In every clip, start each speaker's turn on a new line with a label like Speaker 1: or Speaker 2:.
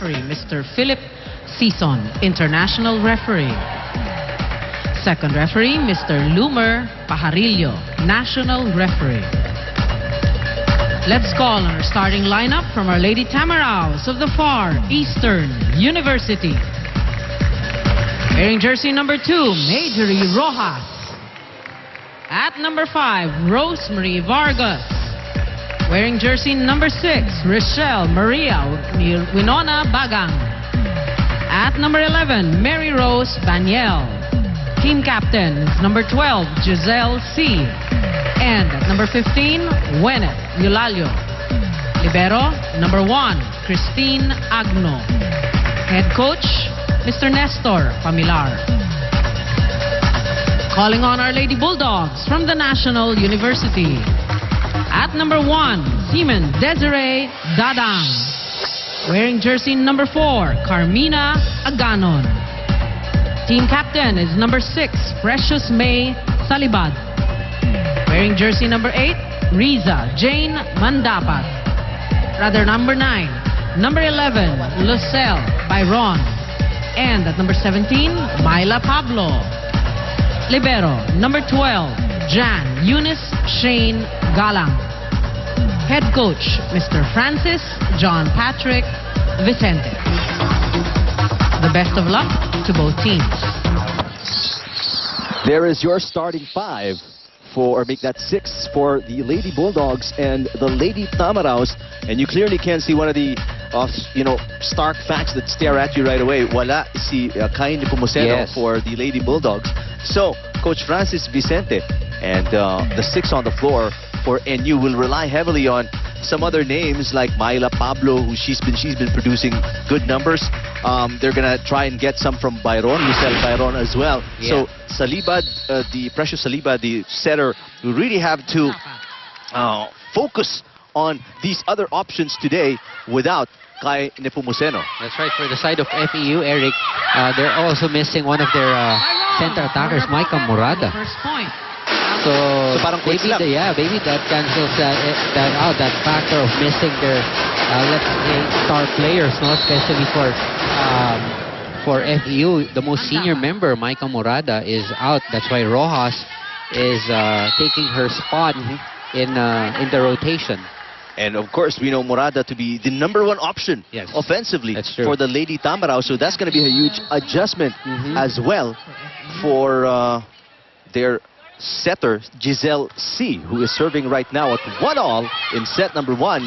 Speaker 1: referee, Mr. Philip Sison, international referee. Second referee, Mr. Lumer Pajarillo, national referee. Let's call on our starting lineup from Our Lady Tamaraos of the Far Eastern University. Wearing jersey number 2, Majorie Rojas. At number 5, Rosemary Vargas. Wearing jersey number 6, Rochelle Maria Winona Bagang. At number 11, Mary Rose Baniel. Team captain is number 12, Giselle C. And at number 15, Wenet Eulalio. Libero, number 1, Christine Agno. Head coach, Mr. Nestor Pamilar. Calling on Our Lady Bulldogs from the National University. At number 1, Seaman Desiree Dadang. Wearing jersey number 4, Carmina Aganon. Team captain is number 6, Precious May Salibad. Wearing jersey number 8, Riza Jane Mandapat. Number 9, number 11, Lucelle Byron. And at number 17, Myla Pablo. Libero, number 12, Jan Eunice Shane Galang. Head coach, Mr. Francis John Patrick Vicente. The best of luck to both teams.
Speaker 2: There is your starting 5 for, or make that 6 for the Lady Bulldogs and the Lady Tamaraos. And you clearly can see one of the stark facts that stare at you right away. Wala si Kai Nepomuceno for the Lady Bulldogs. So, Coach Francis Vicente and the 6 on the floor for NU will rely heavily on some other names like Myla Pablo, who she's been producing good numbers. They're gonna try and get some from Byron, Lucelle Byron as well.
Speaker 3: Yeah.
Speaker 2: So Salibad, the Precious Salibad, the setter, will really have to focus on these other options today without Kai Nepomuceno.
Speaker 3: That's right. For the side of FEU, Eric, they're also missing one of their center attackers, Micah Morada.
Speaker 1: First point.
Speaker 3: So
Speaker 2: parang
Speaker 3: maybe
Speaker 2: quick
Speaker 3: maybe that cancels that factor of missing their let's say star players, no, especially for FEU. The most senior member, Micah Morada, is out. That's why Rojas is taking her spot in the rotation.
Speaker 2: And of course, we know Morada to be the number 1 option offensively for the Lady Tamaraos. So that's going to be a huge adjustment as well for their setter, Giselle C., who is serving right now at 1-all in set number 1.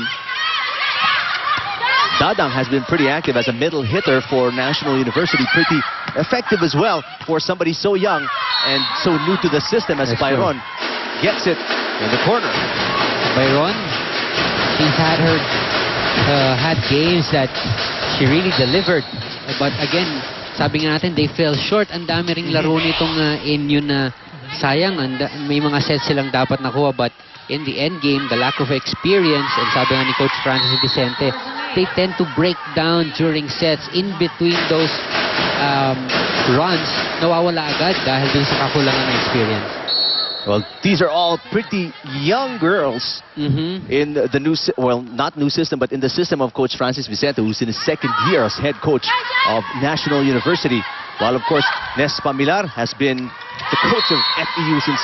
Speaker 2: Dadang has been pretty active as a middle hitter for National University. Pretty effective as well for somebody so young and so new to the system as Byron gets it in the corner.
Speaker 3: Byron, she's had games that she really delivered. But again, sabi nga natin, they fell short. Ang dami ring laro nitong NU na sayang. May mga sets silang dapat nakuha. But in the end game, the lack of experience, and sabi nga ni Coach Francis Vicente, they tend to break down during sets. In between those runs, nawawala agad dahil dun sa kakulangan ng experience.
Speaker 2: Well, these are all pretty young girls in the new, not new system, but in the system of Coach Francis Vicente, who's in his 2nd year as head coach of National University. While, of course, Nes Pamilar has been the coach of FEU since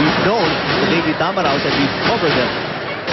Speaker 2: we've known the Lady Tamaraos and we've covered them.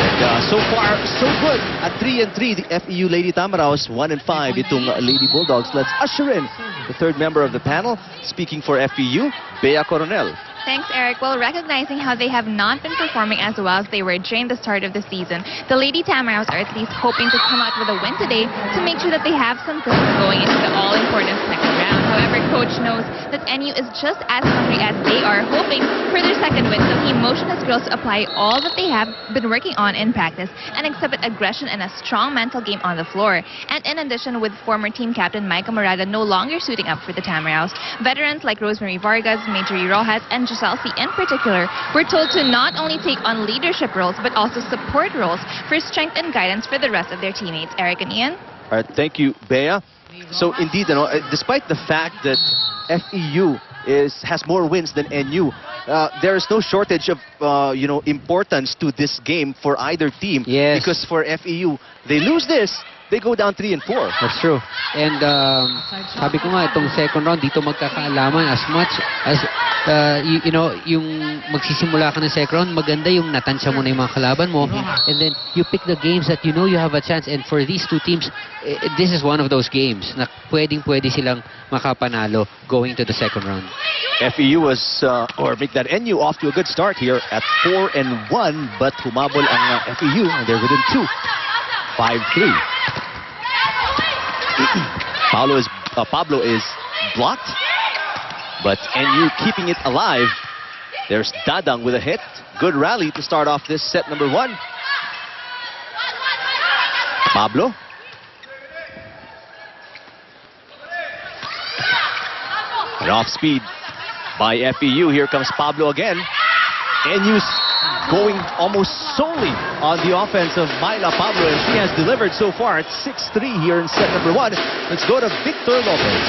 Speaker 2: And so far, so good. At 3-3, the FEU Lady Tamaraos, 1-5 itong Lady Bulldogs. Let's usher in the 3rd member of the panel. Speaking for FEU, Bea Coronel.
Speaker 4: Thanks, Eric. Well, recognizing how they have not been performing as well as they were during the start of the season, the Lady Tamaraos are at least hoping to come out with a win today to make sure that they have some distance going into the all-important 2nd round. However, Coach knows that NU is just as hungry as they are, hoping for their 2nd win, so he motioned his girls to apply all that they have been working on in practice and exhibit aggression and a strong mental game on the floor. And in addition, with former team captain Micah Morada no longer suiting up for the Tamaraos, veterans like Rosemary Vargas, Majorie Rojas, and Giselle C. in particular were told to not only take on leadership roles but also support roles for strength and guidance for the rest of their teammates. Eric and Ian?
Speaker 2: All right, thank you, Bea. So indeed, despite the fact that FEU has more wins than NU, there is no shortage of importance to this game for either team.
Speaker 3: Yes.
Speaker 2: Because for FEU, they lose this, they go down 3 and 4.
Speaker 3: That's true. And sabi ko nga, itong second round, dito magkakaalaman as much as, you know, yung magsisimula ka ng second round, maganda yung natansya mo na yung mga kalaban mo. And then, you pick the games that you know you have a chance. And for these two teams, this is one of those games na pwedeng-pwede silang makapanalo going to the second round.
Speaker 2: FEU was, or make that NU off to a good start here at 4 and 1, but humabol ang FEU, and they're within 2. 5-3. Pablo is blocked, but NU keeping it alive. There's Dadang with a hit. Good rally to start off this set number 1. Pablo. And off speed by FEU. Here comes Pablo again. NU's going almost solely on the offense of Myla Pablo, and she has delivered so far at 6-3 here in set number 1. Let's go to Victor Lopez.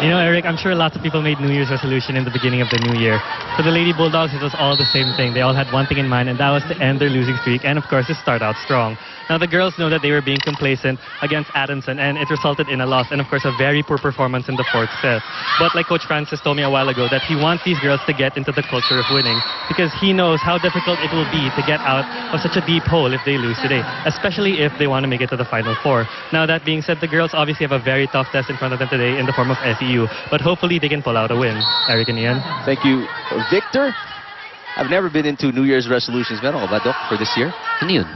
Speaker 5: You know, Eric, I'm sure lots of people made New Year's resolution in the beginning of the new year. For the Lady Bulldogs, it was all the same thing. They all had one thing in mind, and that was to end their losing streak and, of course, to start out strong. Now, the girls know that they were being complacent against Adamson, and it resulted in a loss and, of course, a very poor performance in the 4th set. But like Coach Francis told me a while ago, that he wants these girls to get into the culture of winning because he knows how difficult it will be to get out of such a deep hole if they lose today, especially if they want to make it to the Final Four. Now, that being said, the girls obviously have a very tough test in front of them today in the form of FEU, but hopefully they can pull out a win. Eric and Ian.
Speaker 2: Thank you, Victor. I've never been into New Year's resolutions. Meron ka ba, Doc, for this year?
Speaker 3: Ano yun?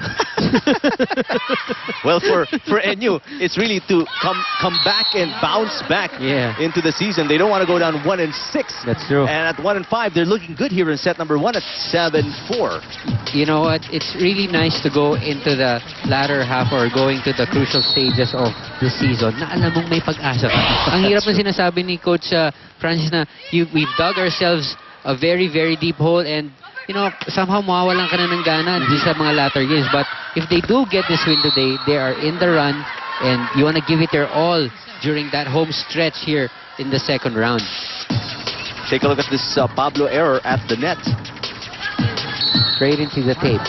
Speaker 2: Well, for NU, it's really to come back and bounce back into the season. They don't want to go down 1 and 6.
Speaker 3: That's true.
Speaker 2: And at 1 and 5, they're looking good here in set number 1 at 7-4.
Speaker 3: You know what? It's really nice to go into the latter half or going to the crucial stages of the season na alam mong may pag-asa ka. Ang hirap na sinasabi ni Coach Francis na we've dug ourselves a very, very deep hole, and you know, somehow mawawalan ka na ng gana sa mga latter games. But if they do get this win today, they are in the run, and you want to give it their all during that home stretch here in the second round.
Speaker 2: Take a look at this Pablo error at the net.
Speaker 3: Straight into the tape.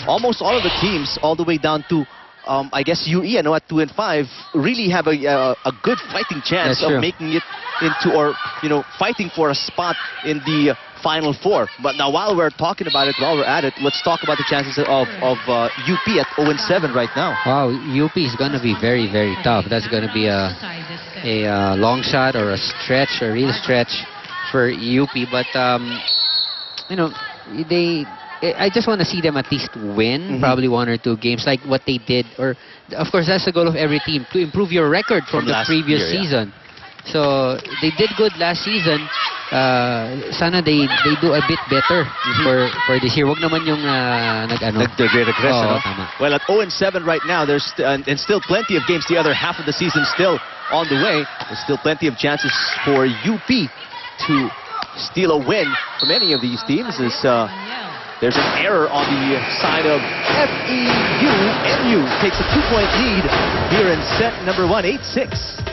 Speaker 2: Almost all of the teams, all the way down to I guess UE, I know at 2 and 5, really have a good fighting chance of making it into, or you know, fighting for a spot in the Final Four. But now, while we're talking about it, while we're at it, let's talk about the chances of UP at 0 and 7 right now. Wow,
Speaker 3: UP is going to be very, very tough. That's going to be a long shot or a stretch, a real stretch for UP. But you know, I just want to see them at least win probably 1 or 2 games like what they did. Or, of course, that's the goal of every team, to improve your record from the previous season. So, they did good last season. Sana they do a bit better for this year. Wag naman yung
Speaker 2: nag-regress. Well, at 0 and 7 right now, there's and still plenty of games. The other half of the season still on the way. There's still plenty of chances for UP to steal a win from any of these teams. There's an error on the side of FEU. NU takes a 2-point lead here in set number 1, 8-6.